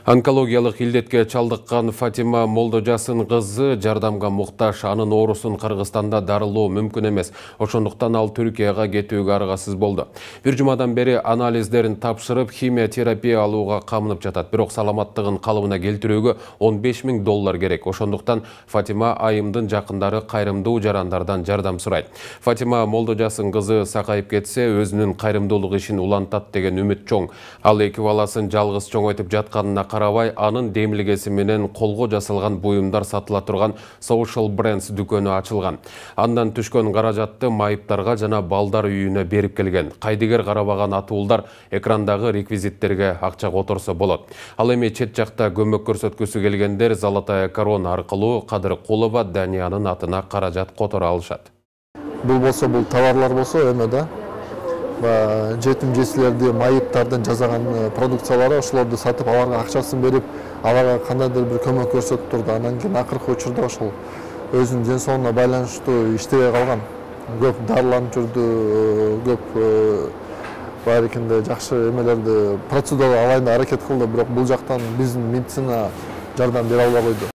Онкологиялық илдетке чалдыккан Фатима Молдожасын кызы жардамга муктаж, анын оорусун Кыргызстанда дарылоо мүмкүн эмес. Ошондуктан ал Түркияга кетүүгө аргасыз болду. Бир жумадан бери анализдерин тапшырып, химия терапия алууга камынып жатат. Бирок саламаттыгын калыбына келтирүүгө $15.000 керек. Ошондуктан Фатима айымдын жакындары кайрымдуу жарандардан жардам сурайт. Фатима Молдожасын кызы сакайып кетсе, өзүнүн кайрымдуулук ишин улантат деген үмүт чоң. Ал эки баласын жалгыз чоңойтуп жатканына карабай, анын демилгеси менен колго жасалган буюмдар сатыла турган Social Brands дүкөнү ачылган. Андан түшкөн каражатты майыптарга жана балдар үйүнө берип келген. Кайдыгер карабаган атуулдар экрандагы реквизиттерге акча которсо болот. Ал эми чет жакта көмөк көрсөткүсү келгендер Золотая корона аркылуу Кадыр Кулова Даниянын атына каражат которо алышат. Бул болсо, бул товарлар болсо эме да. Жетим жесилерди майыптардын жасаган продукциялары, ошолорду сатып, аларга акчасын берип, аларга кандайдыр бир көмөк көрсөтүп турду. Анан кийин акыркы учурда ошол өзүнүн ден соолугуна байланыштуу иштебей калган. Көп дарыланып жүрдү, көп барикинде жакшы эмелерди процедура алайын деп аракет кылды, бирок бул жактан биздин медицина жардам бере албай койду.